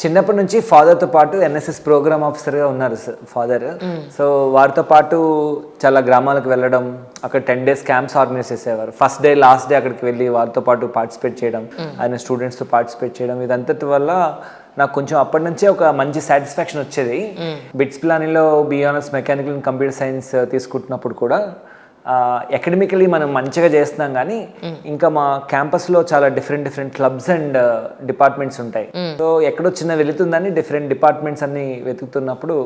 చిన్నప్పటి నుంచి ఫాదర్తో పాటు ఎన్ఎస్ఎస్ ప్రోగ్రామ్ ఆఫీసర్గా ఉన్నారు ఫాదర్. సో వారితో పాటు చాలా గ్రామాలకు వెళ్ళడం, అక్కడ 10 days క్యాంప్స్ ఆర్గనైజ్ చేసేవారు. ఫస్ట్ డే లాస్ట్ డే అక్కడికి వెళ్ళి వారితో పాటు పార్టిసిపేట్ చేయడం, ఆయన స్టూడెంట్స్తో పార్టిసిపేట్ చేయడం, ఇదంతటి వల్ల నాకు కొంచెం అప్పటి నుంచే ఒక మంచి సాటిస్ఫాక్షన్ వచ్చేది. బిట్స్ ప్లానింగ్లో BRS mechanical and computer science తీసుకుంటున్నప్పుడు కూడా అకాడమికలీ మనం మంచిగా చేస్తున్నాం, కానీ ఇంకా మా క్యాంపస్లో చాలా డిఫరెంట్ క్లబ్స్ అండ్ డిపార్ట్మెంట్స్ ఉంటాయి. సో ఎక్కడో చిన్న వెళుతుందని డిఫరెంట్ డిపార్ట్మెంట్స్ అన్ని వెతుకుతున్నప్పుడు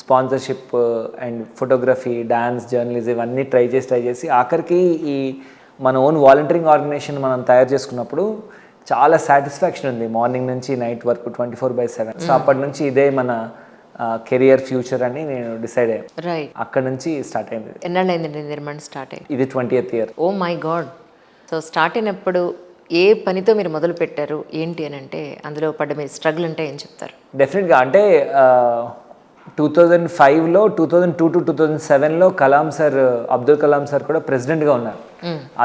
sponsorship and photography, dance, journalism ఇవన్నీ ట్రై చేసి ఆఖరికి ఈ మన ఓన్ వాలంటీరింగ్ ఆర్గనైజేషన్ మనం తయారు చేసుకున్నప్పుడు చాలా సాటిస్ఫాక్షన్ ఉంది. మార్నింగ్ నుంచి నైట్ వరకు 24/7. సో అప్పటి నుంచి ఇదే మన కెరియర్ ఫ్యూచర్ అని నేను డిసైడ్ అయ్యాను. రైట్. అక్కడ నుంచి స్టార్ట్ అయింది. ఎన్నాళ్ళైందండి నిర్మాణం స్టార్ట్ అయ్యింది? ఇది 20th year. Oh my God. So start అయినప్పుడు ఏ పనితో మీరు మొదలు పెట్టారు ఏంటి అని అంటే అందులో పడ్డ మీ స్ట్రగుల్ అంటే ఏం చెప్తారు? డెఫినెట్గా అంటే 2005లో 2002 to 2007లో కలాం సార్, అబ్దుల్ కలాం సార్ కూడా ప్రెసిడెంట్గా ఉన్నారు.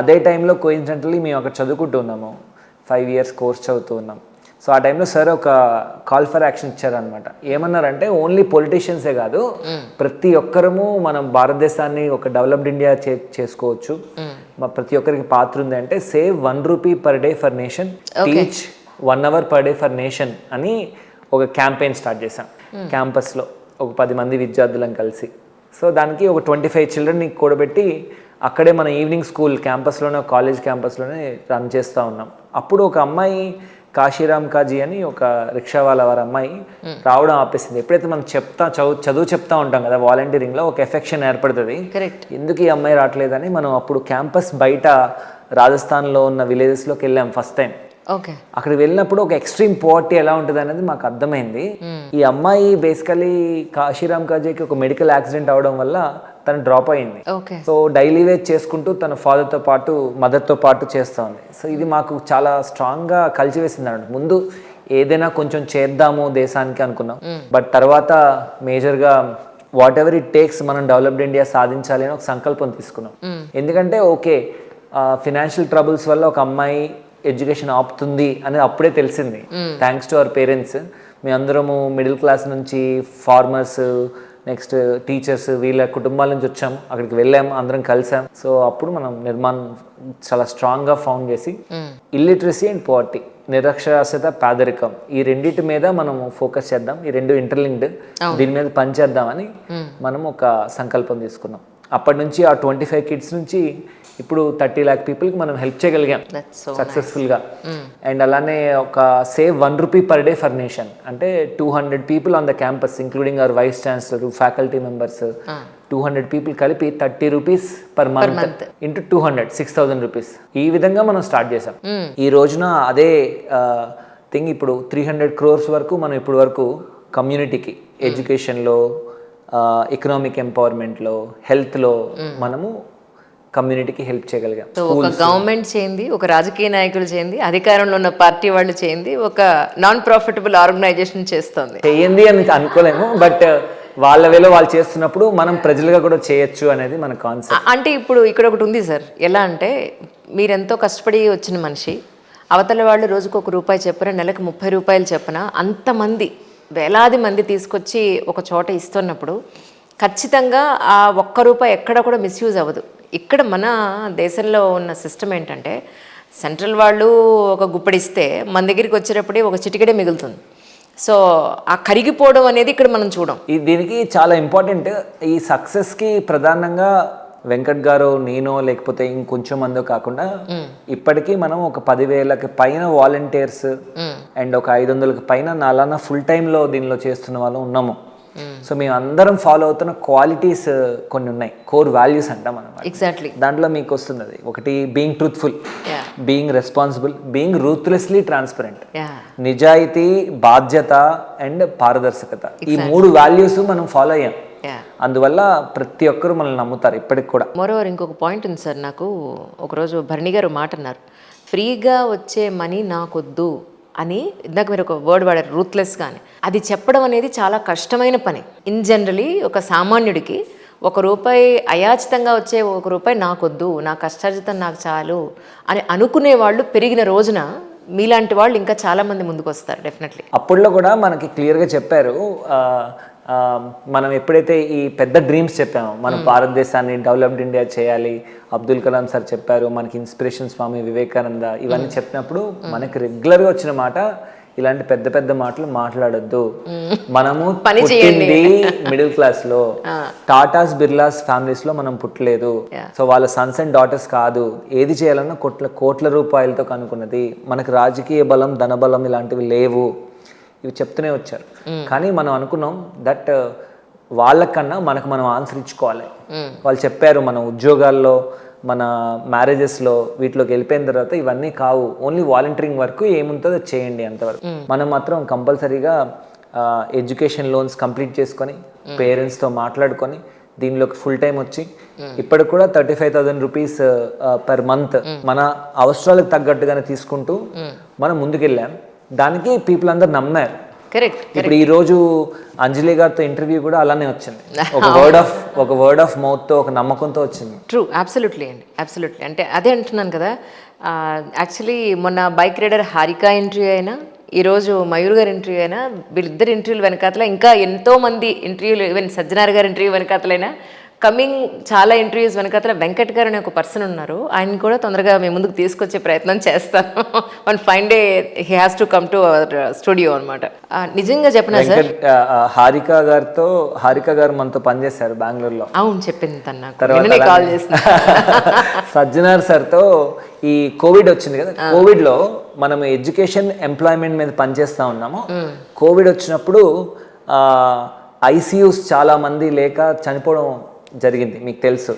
అదే టైంలో కోఇన్సిడెంటల్లీ మేము అక్కడ చదువుకుంటూ ఉన్నాము, 5 years కోర్స్ చదువుతూ ఉన్నాం. సో ఆ టైంలో సార్ ఒక కాల్ ఫర్ యాక్షన్ ఇచ్చారనమాట. ఏమన్నారంటే ఓన్లీ పొలిటీషియన్సే కాదు, ప్రతి ఒక్కరము మనం భారతదేశాన్ని ఒక డెవలప్డ్ ఇండియా చేసుకోవచ్చు, ప్రతి ఒక్కరికి పాత్ర ఉంది. అంటే save 1 rupee per day for nation, teach 1 hour per day for nation అని ఒక క్యాంపెయిన్ స్టార్ట్ చేశాం క్యాంపస్లో ఒక 10 మంది విద్యార్థులను కలిసి. సో దానికి ఒక 25 childrenని కూడబెట్టి అక్కడే మన ఈవినింగ్ స్కూల్ క్యాంపస్లోనే, కాలేజ్ క్యాంపస్లోనే రన్ చేస్తూ ఉన్నాం. అప్పుడు ఒక అమ్మాయి కాశీరామ్ కాజీ అని ఒక రిక్షా వాళ్ళ వారి అమ్మాయి రావడం ఆపేసింది. ఎప్పుడైతే మనం చదువు చెప్తా ఉంటాం కదా వాలంటీరింగ్లో, ఒక ఎఫెక్షన్ ఏర్పడుతుంది, ఎందుకు ఈ అమ్మాయి రావట్లేదని మనం అప్పుడు క్యాంపస్ బయట రాజస్థాన్లో ఉన్న విలేజెస్లోకి వెళ్ళాం ఫస్ట్ టైం. అక్కడికి వెళ్ళినప్పుడు ఒక ఎక్స్ట్రీమ్ పోవర్టీ ఎలా ఉంటుంది అనేది మాకు అర్థమైంది. ఈ అమ్మాయి బేసికలీ కాశీరామ్ కాజీకి ఒక మెడికల్ యాక్సిడెంట్ అవడం వల్ల తను డ్రాప్ అయింది. సో డైలీ వేజ్ చేసుకుంటూ తన ఫాదర్తో పాటు మదర్తో పాటు చేస్తూ ఉంది. సో ఇది మాకు చాలా స్ట్రాంగ్గా కలిసివేసింది అన్నమాట. ముందు ఏదైనా కొంచెం చేద్దాము దేశానికి అనుకున్నాం, బట్ తర్వాత మేజర్గా వాట్ ఎవర్ ఇట్ టేక్స్ మనం డెవలప్డ్ ఇండియా సాధించాలి అని ఒక సంకల్పం తీసుకున్నాం. ఎందుకంటే ఓకే, ఫినాన్షియల్ ట్రబుల్స్ వల్ల ఒక అమ్మాయి ఎడ్యుకేషన్ ఆపుతుంది అనేది అప్పుడే తెలిసింది. Thanks to our parents. మేమందరము మిడిల్ క్లాస్ నుంచి ఫార్మర్స్, నెక్స్ట్ టీచర్స్, వీళ్ళ కుటుంబాల నుంచి వచ్చాము, అక్కడికి వెళ్ళాము, అందరం కలిసాం. సో అప్పుడు మనం నిర్మాణం చాలా స్ట్రాంగ్గా ఫౌండ్ చేసి ఇల్లిటరసీ అండ్ పోవర్టీ, నిరక్షరాస్యత, పేదరికం, ఈ రెండింటి మీద మనము ఫోకస్ చేద్దాం, ఈ రెండు ఇంటర్లింక్డ్, దీని మీద పనిచేద్దామని మనం ఒక సంకల్పం తీసుకున్నాం. అప్పటి నుంచి ఆ 25 kids నుంచి ఇప్పుడు 30 lakh పీపుల్కి మనం హెల్ప్ చేయగలిగాం సక్సెస్ఫుల్గా. అండ్ అలానే ఒక save 1 rupee per day for nation, అంటే 200 people on the campus including our vice chancellor, faculty members, 200 people కలిపి 30 rupees per month into 200, 6,000 rupees. ఈ విధంగా మనం స్టార్ట్ చేసాం. ఈ రోజున అదే థింగ్ ఇప్పుడు 300 crores వరకు మనం ఇప్పుడు వరకు కమ్యూనిటీకి ఎడ్యుకేషన్లో, ఎకనామిక్ ఎంపవర్మెంట్లో, హెల్త్లో మనము కమ్యూనిటీకి హెల్ప్ చేయగలిగాం. ఒక గవర్నమెంట్ చేయండి, ఒక రాజకీయ నాయకులు చేయండి, అధికారంలో ఉన్న పార్టీ వాళ్ళు చేయండి, ఒక నాన్ ప్రాఫిటబుల్ ఆర్గనైజేషన్ చేస్తుంది. చేయండి అని అనుకోలేము, బట్ వాళ్ళ వేలో వాళ్ళు చేస్తున్నప్పుడు మనం ప్రజలుగా కూడా చేయొచ్చు అనేది మన కాన్సెప్ట్. అంటే ఇప్పుడు ఇక్కడ ఒకటి ఉంది సార్, ఎలా అంటే మీరెంతో కష్టపడి వచ్చిన మనిషి, అవతల వాళ్ళు రోజుకు ₹1 చెప్పినా, నెలకు ₹30 చెప్పినా, అంతమంది వేలాది మంది తీసుకొచ్చి ఒక చోట ఇస్తున్నప్పుడు ఖచ్చితంగా ఆ ₹1 ఎక్కడ కూడా మిస్యూజ్ అవ్వదు. ఇక్కడ మన దేశంలో ఉన్న సిస్టమ్ ఏంటంటే సెంట్రల్ వాళ్ళు ఒక గుప్పడిస్తే మన దగ్గరికి వచ్చేటప్పుడే ఒక చిటికెడే మిగులుతుంది. సో ఆ కరిగిపోవడం అనేది ఇక్కడ మనం చూడం. దీనికి చాలా ఇంపార్టెంట్. ఈ సక్సెస్కి ప్రధానంగా వెంకట్ గారు, నేను, లేకపోతే ఇంకొంచెం మందో కాకుండా ఇప్పటికీ మనం ఒక 10,000కి పైన వాలంటీర్స్ అండ్ ఒక 500కి పైన నాలానా ఫుల్ టైంలో దీనిలో చేస్తున్న వాళ్ళు ఉన్నాము. సో మేము అందరం ఫాలో అవుతున్న క్వాలిటీస్ కొన్ని ఉన్నాయి, కోర్ వాల్యూస్ అంటాం అన్నమాట. ఎగ్జాక్ట్లీ. దాంట్లో మీకు వస్తుంది అది ఒకటి, being truthful, being responsible, being ruthlessly transparent, నిజాయితీ, బాధ్యత అండ్ పారదర్శకత. ఈ 3 వాల్యూస్ మనం ఫాలో అయ్యాం. అందువల్ల ప్రతి ఒక్కరు మనల్ని నమ్ముతారు ఇప్పటికి కూడా. మరోవర్ ఇంకొక పాయింట్ ఉంది సార్, నాకు ఒకరోజు భరణి గారు మాట అన్నారు, ఫ్రీగా వచ్చే మనీ నాకొద్దు అని. ఇందాక మీరు ఒక వర్డ్ వాడారు, రూత్లెస్గా అని. అది చెప్పడం అనేది చాలా కష్టమైన పని. ఇన్ జనరలీ ఒక సామాన్యుడికి ₹1 అయాచితంగా వచ్చే ₹1 నాకొద్దు, నా కష్టార్జితం నాకు చాలు అని అనుకునే వాళ్ళు పెరిగిన రోజున మీలాంటి వాళ్ళు ఇంకా చాలామంది ముందుకు వస్తారు డెఫినెట్లీ. అప్పుడులో కూడా మనకి క్లియర్గా చెప్పారు, మనం ఎప్పుడైతే ఈ పెద్ద డ్రీమ్స్ చెప్పామో మనం భారతదేశాన్ని డెవలప్డ్ ఇండియా చేయాలి, అబ్దుల్ కలాం సార్ చెప్పారు, మనకి ఇన్స్పిరేషన్ స్వామి వివేకానంద, ఇవన్నీ చెప్పినప్పుడు మనకి రెగ్యులర్గా వచ్చిన మాట ఇలాంటి పెద్ద పెద్ద మాటలు మాట్లాడొద్దు, మనము పుట్టింది మిడిల్ క్లాస్ లో, టాటాస్ బిర్లాస్ ఫ్యామిలీస్ లో మనం పుట్టలేదు, సో వాళ్ళ సన్స్ అండ్ డాటర్స్ కాదు, ఏది చేయాలన్నా కోట్ల రూపాయలతో కనుక్కున్నది, మనకు రాజకీయ బలం ధనబలం ఇలాంటివి లేవు, ఇవి చెప్తూనే వచ్చారు. కానీ మనం అనుకున్నాం దట్ వాళ్ళకన్నా మనకు మనం ఆన్సర్ ఇచ్చుకోవాలి. వాళ్ళు చెప్పారు మన ఉద్యోగాల్లో, మన మ్యారేజెస్లో, వీటిలోకి వెళ్ళిపోయిన తర్వాత ఇవన్నీ కావు, ఓన్లీ వాలంటీరింగ్ వర్క్ ఏముంటుందో చేయండి అంతవరకు. మనం మాత్రం కంపల్సరీగా ఎడ్యుకేషన్ లోన్స్ కంప్లీట్ చేసుకొని పేరెంట్స్తో మాట్లాడుకొని దీనిలోకి ఫుల్ టైం వచ్చి ఇప్పటికి కూడా 35,000 రూపీస్ పర్ మంత్ మన అవసరాలకు తగ్గట్టుగానే తీసుకుంటూ మనం ముందుకెళ్ళాం. దానికి పీపుల్ అందరు నమ్మారు. కరెక్ట్. ఇప్పుడు ఈ రోజు అంజలి గారితో ఇంటర్వ్యూ కూడా అలానే వచ్చింది, ఒక వర్డ్ ఆఫ్ మౌత్ తో, ఒక నమ్మకంతో వచ్చింది. ట్రూ, అబ్సల్యూట్లీ అండి, అబ్సల్యూట్లీ. అంటే అదే అంటున్నాను కదా, యాక్చువల్లీ మొన్న బైక్ రైడర్ హారిక ఇంటర్వ్యూ అయినా, ఈరోజు మయూర్ గారి ఇంటర్వ్యూ అయినా, వీళ్ళిద్దరు ఇంటర్వ్యూలు వెనకాతల ఇంకా ఎంతో మంది ఇంటర్వ్యూలు, ఈవెన్ సజ్జనార్ గారి ఇంటర్వ్యూ వెనకాతలైనా, కమింగ్ చాలా ఇంటర్వ్యూస్ వెనకాతల వెంకట్ గారు అనే ఒక పర్సన్ ఉన్నారు, ఆయన కూడా తొందరగా మేము ముందుకు తీసుకొచ్చే ప్రయత్నం చేస్తాను. One fine day he has to come to our studio అనమాట. నిజంగా చెప్పినా సార్, హారిక గారు మనతో పనిచేశారు బెంగళూరులో. అవును, చెప్పింది తను నాకు, కాల్ చేసిన. సజ్జనార్ సార్తో ఈ కోవిడ్ వచ్చింది కదా, కోవిడ్ లో మనం ఎడ్యుకేషన్ ఎంప్లాయ్మెంట్ మీద పనిచేస్తా ఉన్నాము. కోవిడ్ వచ్చినప్పుడు ఐసీయూస్ చాలా మంది లేక చనిపోవడం జరిగింది, మీకు తెలుసు.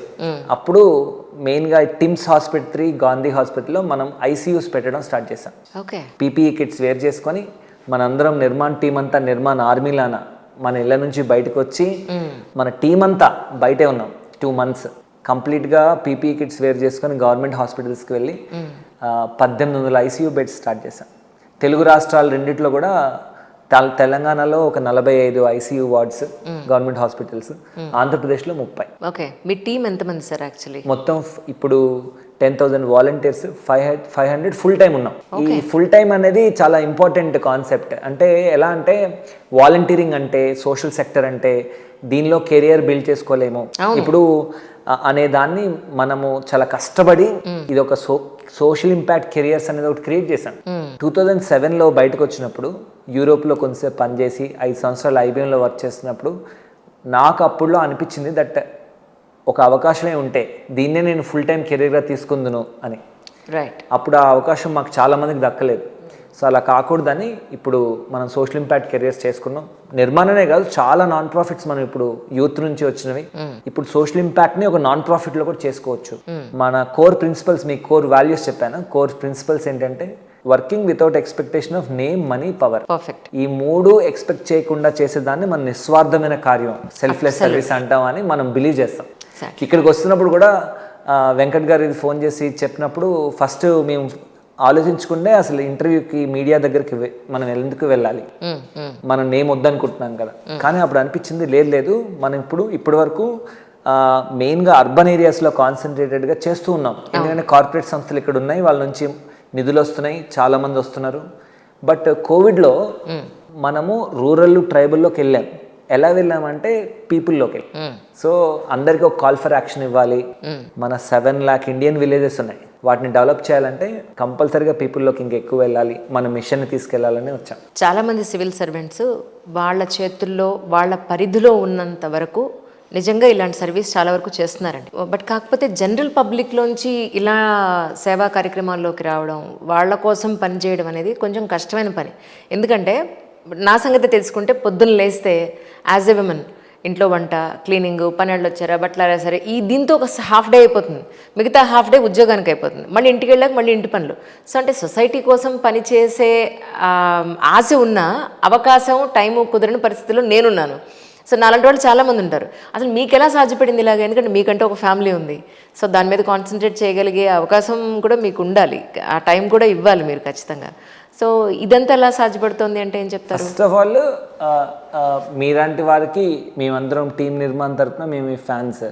అప్పుడు మెయిన్గా టిమ్స్ హాస్పిటల్ 3 గాంధీ హాస్పిటల్లో మనం ఐసీయూస్ పెట్టడం స్టార్ట్ చేసాం. పీపీఈ కిట్స్ వేర్ చేసుకొని మనందరం నిర్మాణ్ టీం అంతా, నిర్మాణ్ ఆర్మీలానా మన ఇళ్ళ నుంచి బయటకు వచ్చి మన టీం అంతా బయటే ఉన్నాం 2 months కంప్లీట్గా. పీపీఈ కిట్స్ వేర్ చేసుకొని గవర్నమెంట్ హాస్పిటల్స్కి వెళ్ళి 1800 ఐసీయూ బెడ్స్ స్టార్ట్ చేసాం. తెలుగు రాష్ట్రాలు రెండిట్లో కూడా, తెలంగాణలో ఒక 45 ఐసీయూ వార్డ్స్ గవర్నమెంట్ హాస్పిటల్స్, ఆంధ్రప్రదేశ్లో 30. ఓకే, మీ టీం ఎంతమంది సార్? యాక్చువల్లీ మొత్తం ఇప్పుడు 10,000 వాలంటీర్స్, 500 ఫుల్ టైం ఉన్నాం. ఈ ఫుల్ టైం అనేది చాలా ఇంపార్టెంట్ కాన్సెప్ట్. అంటే ఎలా అంటే, వాలంటీరింగ్ అంటే, సోషల్ సెక్టర్ అంటే, దీనిలో కెరియర్ బిల్డ్ చేసుకోలేము ఇప్పుడు అనే దాన్ని మనము చాలా కష్టపడి ఇది ఒక సోషల్ ఇంపాక్ట్ కెరియర్స్ అనేది ఒకటి క్రియేట్ చేశాం. 2007లో బయటకు వచ్చినప్పుడు యూరోప్లో కొంచెంసేపు పనిచేసి 5 సంవత్సరాలు ఐబీఎంలో వర్క్ చేస్తున్నప్పుడు నాకు అప్పుడులో అనిపించింది దట్ ఒక అవకాశమే ఉంటే దీన్నే నేను ఫుల్ టైం కెరీర్గా తీసుకుందును అని. అప్పుడు ఆ అవకాశం మాకు చాలా మందికి దక్కలేదు. సో అలా కాకూడదని ఇప్పుడు మనం సోషల్ ఇంపాక్ట్ కెరియర్స్ చేసుకున్నాం. నిర్మాణమే కాదు, చాలా నాన్ ప్రాఫిట్స్ మనం ఇప్పుడు యూత్ నుంచి వచ్చినవి ఇప్పుడు సోషల్ ఇంపాక్ట్ని ఒక నాన్ ప్రాఫిట్లో కూడా చేసుకోవచ్చు. మన కోర్ ప్రిన్సిపల్స్, మీకు కోర్ వాల్యూస్ చెప్పాను. కోర్ ప్రిన్సిపల్స్ ఏంటంటే, working without expectation of name, money, power. ఈ 3 ఎక్స్పెక్ట్ చేయకుండా చేసేదాన్ని మన నిస్వార్థమైన కార్యం, సెల్ఫ్లెస్ సర్వీస్ అంటాం అని మనం బిలీవ్ చేస్తాం. ఇక్కడికి వస్తున్నప్పుడు కూడా వెంకట్ గారు ఇది ఫోన్ చేసి చెప్పినప్పుడు ఫస్ట్ మేము ఆలోచించుకుంటే అసలు ఇంటర్వ్యూకి మీడియా దగ్గరికి మనం ఎందుకు వెళ్ళాలి, మనం నేమ్ వద్దనుకుంటున్నాం కదా. కానీ అప్పుడు అనిపించింది లేదు, మనం ఇప్పటి వరకు మెయిన్గా అర్బన్ ఏరియాస్లో కాన్సన్ట్రేటెడ్గా చేస్తూ ఉన్నాం. ఎందుకంటే కార్పొరేట్ సంస్థలు ఇక్కడ ఉన్నాయి, వాళ్ళ నుంచి నిధులు వస్తున్నాయి, చాలామంది వస్తున్నారు. బట్ కోవిడ్లో మనము రూరల్ ట్రైబల్లోకి వెళ్ళాం. ఎలా వెళ్ళామంటే పీపుల్లోకి వెళ్ళాం. సో అందరికీ ఒక కాల్ ఫర్ యాక్షన్ ఇవ్వాలి. మన 7 lakh ఇండియన్ విలేజెస్ ఉన్నాయి, వాటిని డెవలప్ చేయాలంటే కంపల్సరీగా పీపుల్లోకి ఇంకెక్కువ వెళ్ళాలి, మన మిషన్ని తీసుకెళ్లాలని వచ్చాం. చాలా మంది సివిల్ సర్వెంట్స్ వాళ్ళ చేతుల్లో, వాళ్ళ పరిధిలో ఉన్నంత వరకు నిజంగా ఇలాంటి సర్వీస్ చాలా వరకు చేస్తున్నారండి. బట్ కాకపోతే జనరల్ పబ్లిక్లోంచి ఇలా సేవా కార్యక్రమాల్లోకి రావడం, వాళ్ళ కోసం పనిచేయడం అనేది కొంచెం కష్టమైన పని. ఎందుకంటే నా సంగతి తెలుసుకుంటే, పొద్దున్న లేస్తే యాజ్ ఎ విమెన్ ఇంట్లో వంట, క్లీనింగ్, పని వచ్చారా, బట్టలారా, సరే దీంతో ఒక హాఫ్ డే అయిపోతుంది. మిగతా హాఫ్ డే ఉద్యోగానికి అయిపోతుంది. మళ్ళీ ఇంటికి వెళ్ళాక మళ్ళీ ఇంటి పనులు. సో అంటే సొసైటీ కోసం పనిచేసే ఆశ ఉన్న, అవకాశం, టైము కుదరని పరిస్థితుల్లో నేనున్నాను. సో నాలాంటి వాళ్ళు చాలామంది ఉంటారు. అసలు మీకు ఎలా సాధ్యపడింది ఇలాగ? ఎందుకంటే మీకంటే ఒక ఫ్యామిలీ ఉంది. సో దాని మీద కాన్సన్ట్రేట్ చేయగలిగే అవకాశం కూడా మీకు ఉండాలి, ఆ టైం కూడా ఇవ్వాలి మీరు ఖచ్చితంగా. సో ఇదంతా ఎలా సాధ్యపడుతుంది అంటే ఏం చెప్తారు? ఫస్ట్ ఆఫ్ ఆల్ మీలాంటి వారికి మేమందరం టీం నిర్మాణ్ తరఫున మేము ఫ్యాన్స్.